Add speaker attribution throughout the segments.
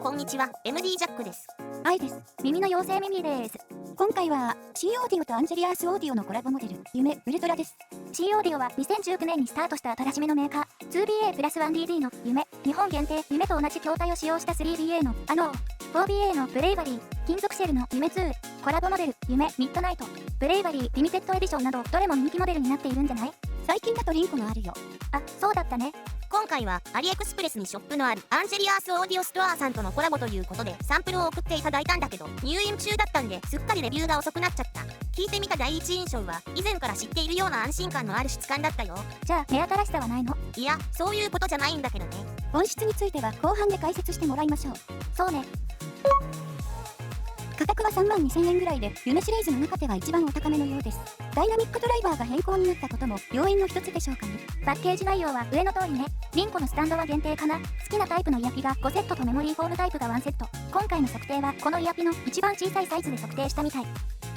Speaker 1: こんにちは、MD ジャックです。
Speaker 2: 愛です。耳の妖精ミミです。今回は C オーディオとアンジェリアースオーディオのコラボモデル、夢ウルトラです。C オーディオは2019年にスタートした新しめのメーカー、2BA プラス 1DD の夢、日本限定、夢と同じ筐体を使用した 3BA の4BA のブレイバリー、金属シェルの夢2、コラボモデル、夢ミッドナイト、ブレイバリーリミテッドエディションなど、どれも人気モデルになっているんじゃない？最近だとリンコもあるよ。あ、そうだったね。
Speaker 1: 今回はアリエクスプレスにショップのあるアンジェリアースオーディオストアさんとのコラボということでサンプルを送っていただいたんだけど、入院中だったんですっかりレビューが遅くなっちゃった。聞いてみた第一印象は以前から知っているような安心感のある質感だったよ。
Speaker 2: じゃあ目新しさはないの？
Speaker 1: いや、そういうことじゃないんだけどね。
Speaker 2: 音質については後半で解説してもらいましょう。そうね。価格は32,000円ぐらいで、夢シリーズの中では一番お高めのようです。ダイナミックドライバーが変更になったことも要因の一つでしょうかね。パッケージ内容は上の通りね。リンコのスタンドは限定かな。好きなタイプのイヤピが5セットとメモリーフォームタイプが1セット。今回の測定はこのイヤピの一番小さいサイズで測定したみたい。フ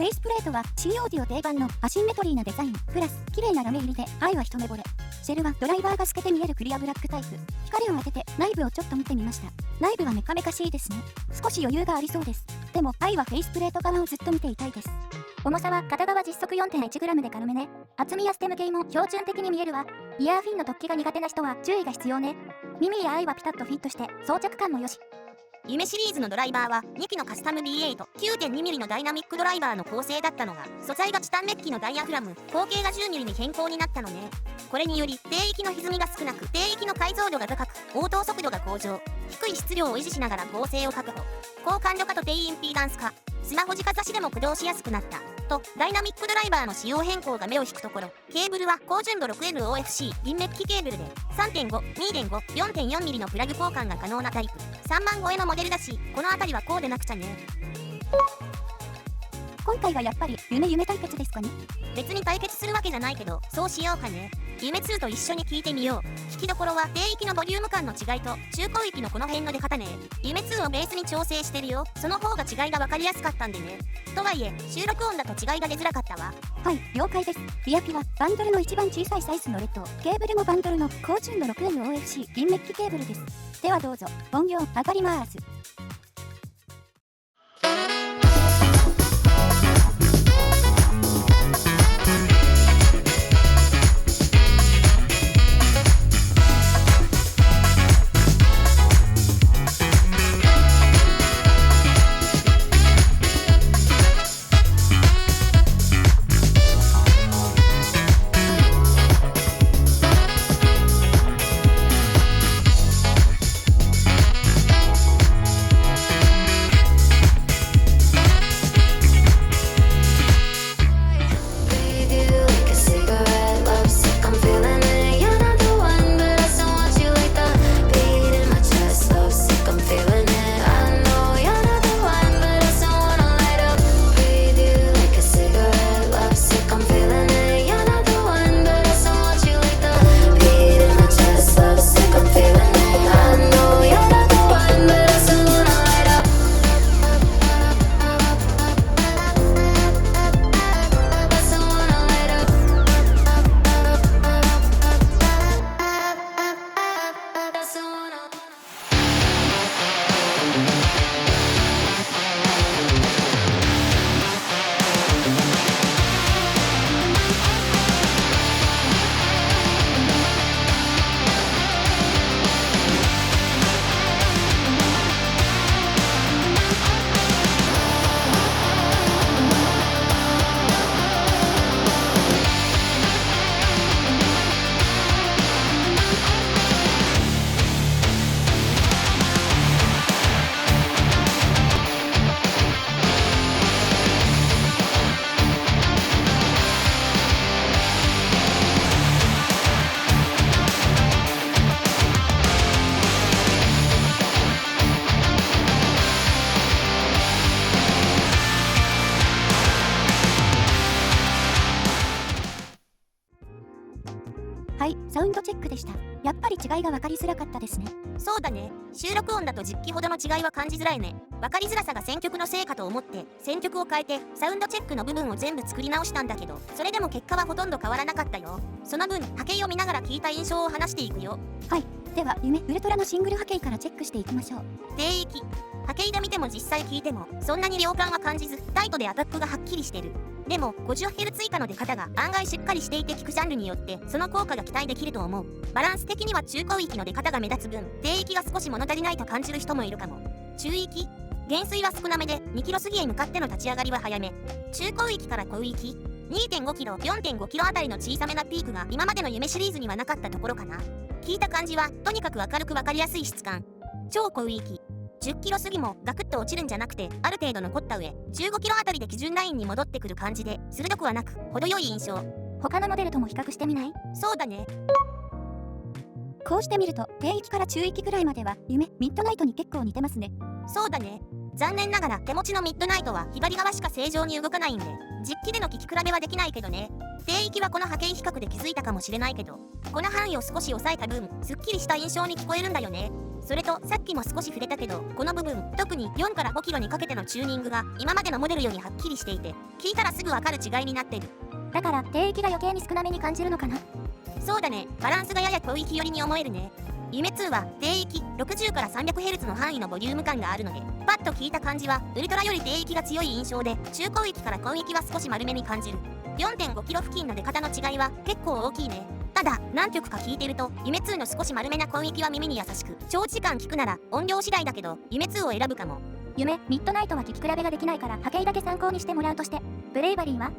Speaker 2: ェイスプレートは C オーディオ定番のアシンメトリーなデザイン、プラス綺麗なラメ入りで愛は一目惚れ。シェルはドライバーが透けて見えるクリアブラックタイプ。光を当てて内部をちょっと見てみました。内部はメカメカしいですね。少し余裕がありそうです。でも愛はフェイスプレート側をずっと見ていたいです。重さは片側実測 4.1g で軽めね。厚みやステム系も標準的に見えるわ。イヤーフィンの突起が苦手な人は注意が必要ね。耳や愛はピタッとフィットして装着感もよし。
Speaker 1: 夢シリーズのドライバーは2機のカスタム BA と 9.2mm のダイナミックドライバーの構成だったのが、素材がチタンメッキのダイヤフラム、口径が 10mm に変更になったのね。これにより低域の歪みが少なく、低域の解像度が高く、応答速度が向上、低い質量を維持しながら合成を確保。高感度化と低インピーダンス化、スマホ直差しでも駆動しやすくなったと、ダイナミックドライバーの仕様変更が目を引くところ、ケーブルは高純度 6LOFC 銀メッキケーブルで 3.5、2.5、4.4mm のプラグ交換が可能なタイプ。3万超えのモデルだし、このあたりはこうでなくちゃね。
Speaker 2: 今回はやっぱり夢対決ですかね。
Speaker 1: 別に対決するわけじゃないけど、そうしようかね。夢2と一緒に聞いてみよう。聞きどころは低域のボリューム感の違いと中高域のこの辺の出方ね。夢2をベースに調整してるよ。その方が違いが分かりやすかったんでね。とはいえ収録音だと違いが出づらかったわ。
Speaker 2: はい、了解です。イヤピはバンドルの一番小さいサイズのレッド、ケーブルもバンドルの高純度 6LOFC 銀メッキケーブルです。ではどうぞ。音量上がります。はい、サウンドチェックでした。やっぱり違いが分かりづらかったですね。
Speaker 1: そうだね。収録音だと10機ほどの違いは感じづらいね。分かりづらさが選曲の成果と思って選曲を変えてサウンドチェックの部分を全部作り直したんだけど、それでも結果はほとんど変わらなかったよ。その分波形を見ながら聞いた印象を話していくよ。
Speaker 2: はい、では夢ウルトラのシングル波形からチェックしていきましょう。
Speaker 1: 低域波形で見ても実際聞いてもそんなに量感は感じず、タイトでアタックがはっきりしてる。でも 50Hz 以下の出方が案外しっかりしていて、聞くジャンルによってその効果が期待できると思う。バランス的には中高域の出方が目立つ分、低域が少し物足りないと感じる人もいるかも。中域減衰は少なめで2キロ過ぎへ向かっての立ち上がりは早め。中高域から高域 2.5 キロ 4.5 キロあたりの小さめなピークが今までの夢シリーズにはなかったところかな。聞いた感じはとにかく明るく分かりやすい質感。超高域10キロ過ぎもガクッと落ちるんじゃなくて、ある程度残った上15キロあたりで基準ラインに戻ってくる感じで、鋭くはなく程よい印象。
Speaker 2: 他のモデルとも比較してみない？
Speaker 1: そうだね。
Speaker 2: こうして見ると低域から中域ぐらいまでは夢ミッドナイトに結構似てますね。
Speaker 1: そうだね。残念ながら手持ちのミッドナイトは左側しか正常に動かないんで、実機での聞き比べはできないけどね。低域はこの波形比較で気づいたかもしれないけど、この範囲を少し抑えた分すっきりした印象に聞こえるんだよね。それとさっきも少し触れたけど、この部分特に4から5キロにかけてのチューニングが今までのモデルよりはっきりしていて、聞いたらすぐわかる違いになってる。
Speaker 2: だから低域が余計に少なめに感じるのかな。
Speaker 1: そうだね。バランスがやや高域寄りに思えるね。夢2は低域60から 300Hz の範囲のボリューム感があるので、パッと聞いた感じはウルトラより低域が強い印象で、中高域から高域は少し丸めに感じる。4.5 キロ付近の出方の違いは結構大きいね。ただ何曲か聞いてると夢2の少し丸めな高域は耳に優しく、長時間聞くなら音量次第だけど夢2を選ぶかも。
Speaker 2: 夢ミッドナイトは聞き比べができないから波形だけ参考にしてもらうとして、ブレイバリーは？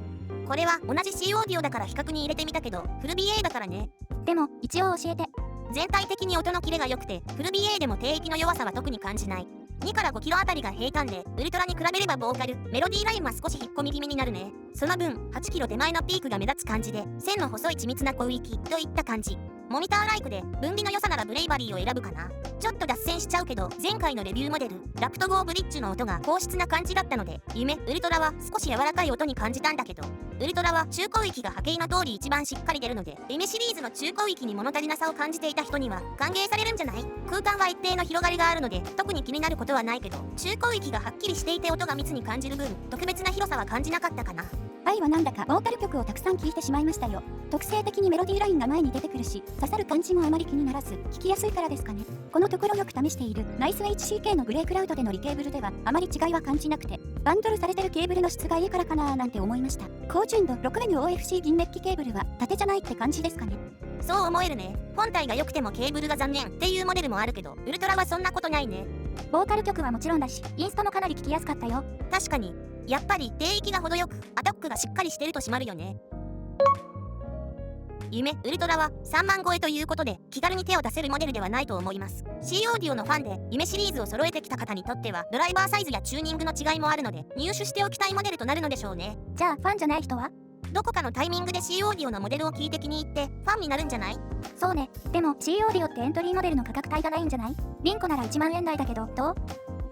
Speaker 1: これは同じ C オーディオだから比較に入れてみたけど、フル BA だからね。
Speaker 2: でも一応教えて。
Speaker 1: 全体的に音のキレが良くて、フル BA でも低域の弱さは特に感じない。2から5キロあたりが平坦で、ウルトラに比べればボーカルメロディーラインは少し引っ込み気味になるね。その分8キロ手前のピークが目立つ感じで、線の細い緻密な高域といった感じ。モニターライクで分離の良さならブレイバリーを選ぶかな。ちょっと脱線しちゃうけど、前回のレビューモデルラプトゴーブリッジの音が高質な感じだったので、夢ウルトラは少し柔らかい音に感じたんだけど、ウルトラは中高域が波形の通り一番しっかり出るので、夢シリーズの中高域に物足りなさを感じていた人には歓迎されるんじゃない？空間は一定の広がりがあるので特に気になることはないけど、中高域がはっきりしていて音が密に感じる分、特別な広さは感じなかったかな。
Speaker 2: 愛はなんだかボーカル曲をたくさん聴いてしまいましたよ。特性的にメロディーラインが前に出てくるし、刺さる感じもあまり気にならず聞きやすいからですかね。このところよく試しているナイス HCK のグレークラウドでのリケーブルではあまり違いは感じなくて、バンドルされてるケーブルの質がいいからかなーなんて思いました。高純度 6MOFC 銀メッキケーブルは縦じゃないって感じですかね。
Speaker 1: そう思えるね。本体が良くてもケーブルが残念っていうモデルもあるけど、ウルトラはそんなことないね。
Speaker 2: ボーカル曲はもちろんだし、インストもかなり聞きやすかったよ。
Speaker 1: 確かにやっぱり低域が程よくアタックがしっかりしてると締まるよね。夢ウルトラは3万超えということで気軽に手を出せるモデルではないと思います。 C オーディオのファンで夢シリーズを揃えてきた方にとってはドライバーサイズやチューニングの違いもあるので、入手しておきたいモデルとなるのでしょうね。
Speaker 2: じゃあファンじゃない人は？
Speaker 1: どこかのタイミングで C オーディオのモデルを聞いて気に入ってファンになるんじゃない？
Speaker 2: そうね。でも C オーディオってエントリーモデルの価格帯がないんじゃない？リンコなら1万円台だけどどう？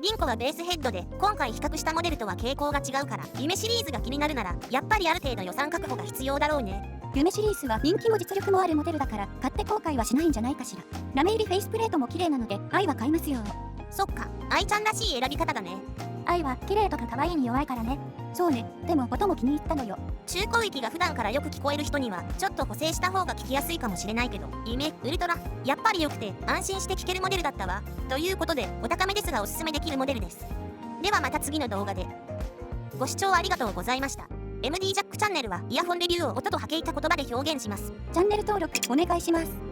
Speaker 1: リンコはベースヘッドで今回比較したモデルとは傾向が違うから、夢シリーズが気になるならやっぱりある程度予算確保が必要だろうね。
Speaker 2: 夢シリーズは人気も実力もあるモデルだから買って後悔はしないんじゃないかしら。ラメ入りフェイスプレートも綺麗なので愛は買いますよ。
Speaker 1: そっか、愛ちゃんらしい選び方だね。
Speaker 2: 愛は綺麗とか可愛いに弱いからね。そうね。でも音も気に入ったのよ。
Speaker 1: 中高域が普段からよく聞こえる人にはちょっと補正した方が聞きやすいかもしれないけど、夢ウルトラやっぱり良くて安心して聞けるモデルだったわ。ということでお高めですがおすすめできるモデルです。ではまた次の動画で。ご視聴ありがとうございました。MD ジャックチャンネルはイヤホンレビューを音と波形た言葉で表現します。
Speaker 2: チャンネル登録お願いします。